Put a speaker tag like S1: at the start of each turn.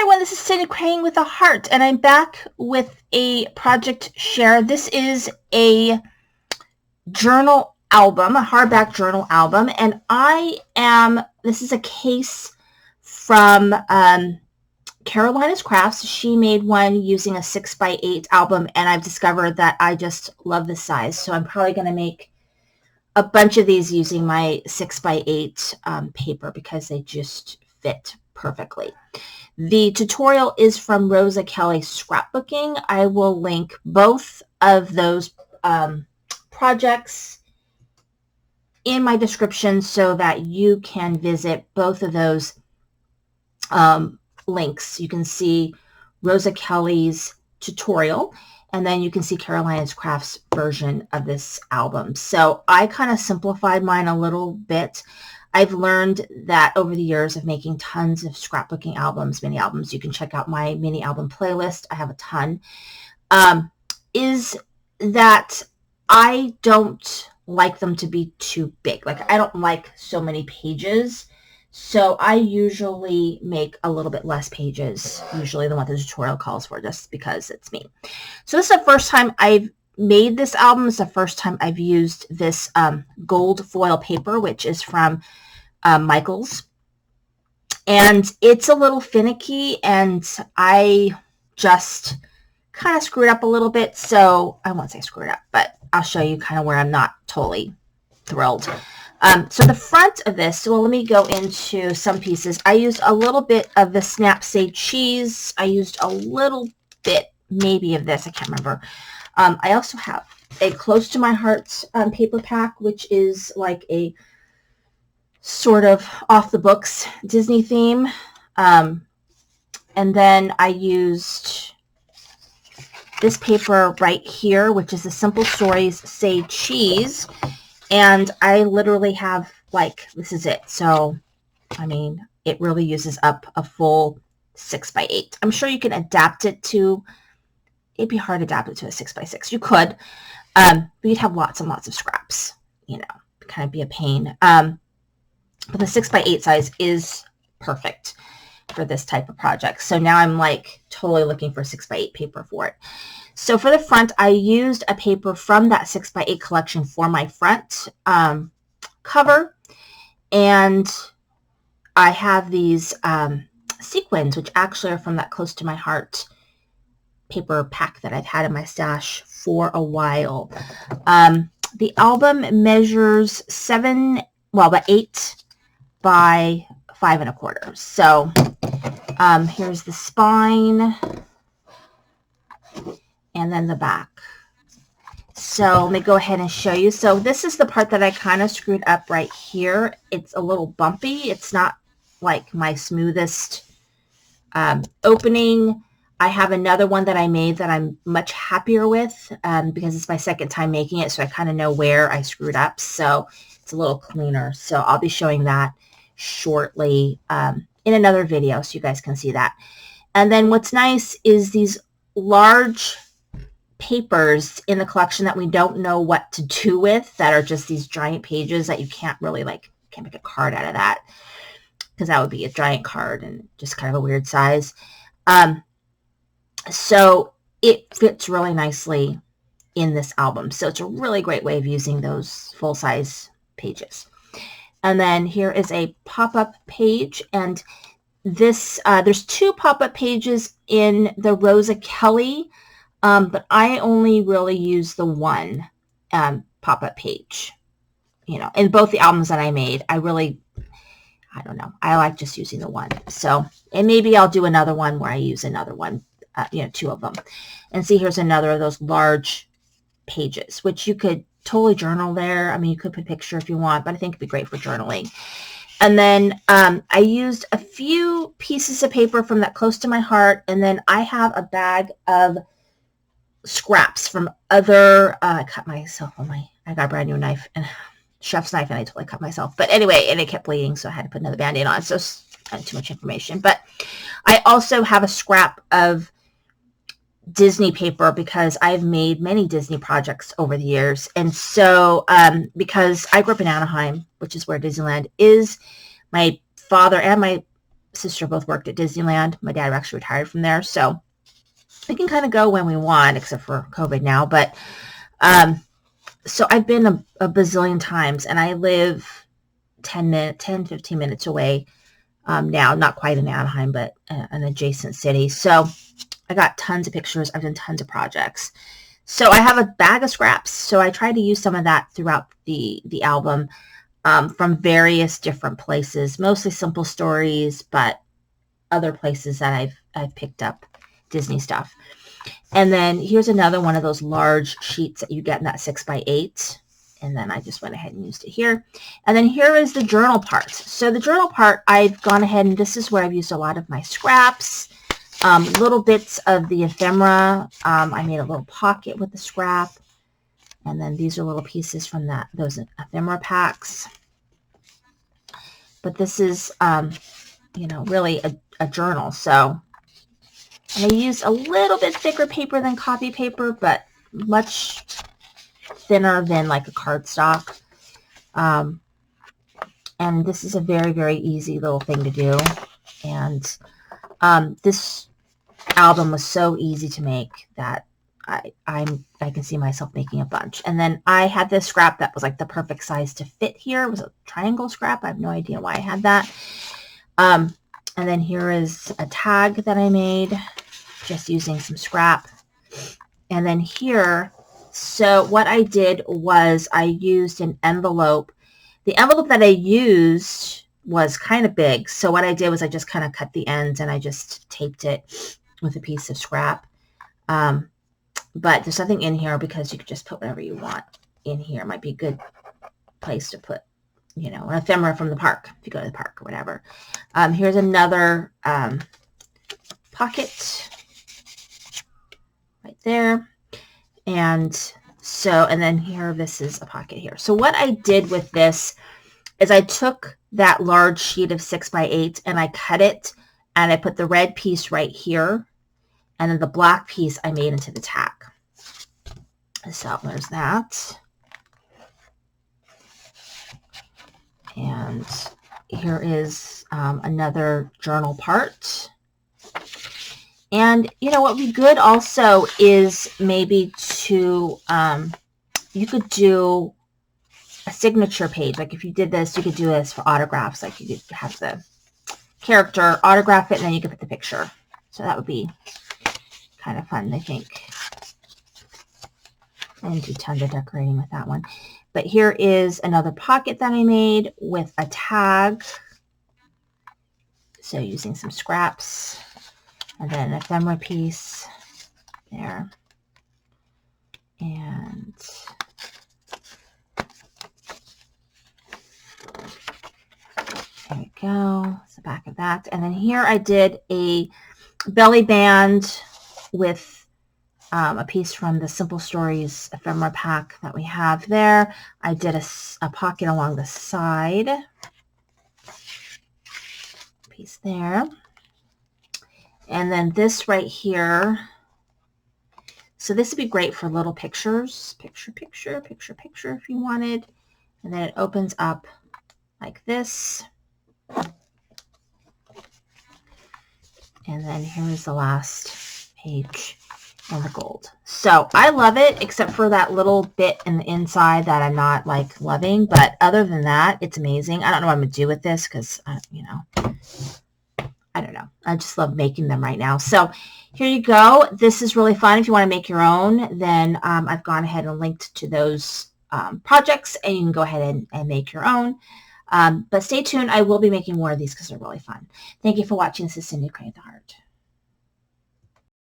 S1: everyone, this is Cindy Crane with a Heart, and I'm back with a project share. This is a journal album, a hardback journal album, and this is a case from Carolina's Crafts. She made one using a 6x8 album, and I've discovered that I just love this size, so I'm probably going to make a bunch of these using my 6x8 paper because they just fit perfectly. The tutorial is from Rosa Kelly Scrapbooking. I will link both of those projects in my description so that you can visit both of those links. You can see Rosa Kelly's tutorial, and then you can see Carolina's Crafts version of this album. So I kind of simplified mine a little bit. I've learned that over the years of making tons of scrapbooking albums, mini albums, you can check out my mini album playlist. I have a ton. Is that I don't like them to be too big. Like, I don't like so many pages. So I usually make a little bit less pages, usually than what the tutorial calls for, just because it's me. So this is the first time I've made this album. It's the first time I've used this gold foil paper, which is from Michaels. And it's a little finicky, and I just kind of screwed up a little bit. So I won't say screwed up, but I'll show you kind of where I'm not totally thrilled. So the front of this, well, let me go into some pieces. I used a little bit of the Snap Say Cheese. I used a little bit, maybe, of this. I can't remember. I also have a Close to My Heart paper pack, which is like a sort of off-the-books Disney theme. And then I used this paper right here, which is the Simple Stories Say Cheese. And I literally have, like, this is it. So, I mean, it really uses up a full 6x8. I'm sure you can adapt it to, it'd be hard to adapt it to a 6x6. You could, but you'd have lots and lots of scraps, you know, kind of be a pain. But the 6x8 size is perfect for this type of project. So now I'm like totally looking for 6x8 paper for it. So for the front, I used a paper from that 6x8 collection for my front cover. And I have these sequins, which actually are from that Close to My Heart paper pack that I've had in my stash for a while. The album measures 8 by 5 1/4. So here's the spine. And then the back. So let me go ahead and show you. So this is the part that I kind of screwed up right here. It's a little bumpy. It's not like my smoothest opening. I have another one that I made that I'm much happier with because it's my second time making it. So I kind of know where I screwed up. So it's a little cleaner. So I'll be showing that shortly in another video so you guys can see that. And then what's nice is these large papers in the collection that we don't know what to do with, that are just these giant pages that you can't really, like, can't make a card out of that because that would be a giant card and just kind of a weird size. So it fits really nicely in this album. So it's a really great way of using those full-size pages. And then here is a pop-up page, and this there's 2 pop-up pages in the Rosa Kelly, but I only really use the one pop-up page. You know, in both the albums that I made, I don't know. I like just using the one. So, and maybe I'll do another one where I use another one, 2 of them. And see, here's another of those large pages, which you could totally journal there. I mean, you could put a picture if you want, but I think it'd be great for journaling. And then I used a few pieces of paper from that Close to My Heart, and then I have a bag of scraps from other, I cut myself on I got a brand new knife, and chef's knife, and I totally cut myself. But anyway, and it kept bleeding, so I had to put another Band-Aid on, so too much information. But I also have a scrap of Disney paper because I've made many Disney projects over the years. And so because I grew up in Anaheim, which is where Disneyland is, my father and my sister both worked at Disneyland. My dad actually retired from there, so we can kind of go when we want, except for COVID now. But so I've been a bazillion times, and I live 15 minutes away now, not quite in Anaheim, but an adjacent city. So I got tons of pictures. I've done tons of projects. So I have a bag of scraps. So I try to use some of that throughout the album from various different places, mostly simple stories, but other places that I've picked up Disney stuff. And then here's another one of those large sheets that you get in that 6x8. And then I just went ahead and used it here. And then here is the journal part. So the journal part, I've gone ahead and this is where I've used a lot of my scraps, little bits of the ephemera. I made a little pocket with the scrap. And then these are little pieces from those ephemera packs. But this is, you know, really a journal. So I use a little bit thicker paper than copy paper, but much thinner than like a cardstock. And this is a very, very easy little thing to do. And this album was so easy to make that I can see myself making a bunch. And then I had this scrap that was like the perfect size to fit here. It was a triangle scrap. I have no idea why I had that. And then here is a tag that I made just using some scrap. And then here, so what I did was I used an envelope. The envelope that I used was kind of big. So what I did was I just kind of cut the ends and I just taped it with a piece of scrap. But there's nothing in here because you could just put whatever you want in here. It might be a good place to put, you know, an ephemera from the park if you go to the park or whatever. Here's another pocket right there. And so, and then here, this is a pocket here. So what I did with this is I took that large sheet of 6x8 and I cut it and I put the red piece right here. And then the black piece I made into the tag. So there's that. And here is another journal part. And, you know, what would be good also is maybe to, you could do a signature page. Like if you did this, you could do this for autographs. Like you could have the character autograph it and then you could put the picture. So that would be kind of fun, I think. I didn't do tons of decorating with that one. But here is another pocket that I made with a tag. So using some scraps. And then an ephemera piece there. And there we go. It's the back of that. And then here I did a belly band with a piece from the Simple Stories ephemera pack that we have there. I did a pocket along the side. Piece there. And then this right here. So this would be great for little pictures. Picture if you wanted. And then it opens up like this. And then here's the last page in the gold. So I love it, except for that little bit in the inside that I'm not like loving. But other than that, it's amazing. I don't know what I'm going to do with this because, you know, I don't know. I just love making them right now. So here you go. This is really fun. If you want to make your own, then I've gone ahead and linked to those projects, and you can go ahead and make your own. But stay tuned. I will be making more of these because they're really fun. Thank you for watching. This is Cindy Create the Heart.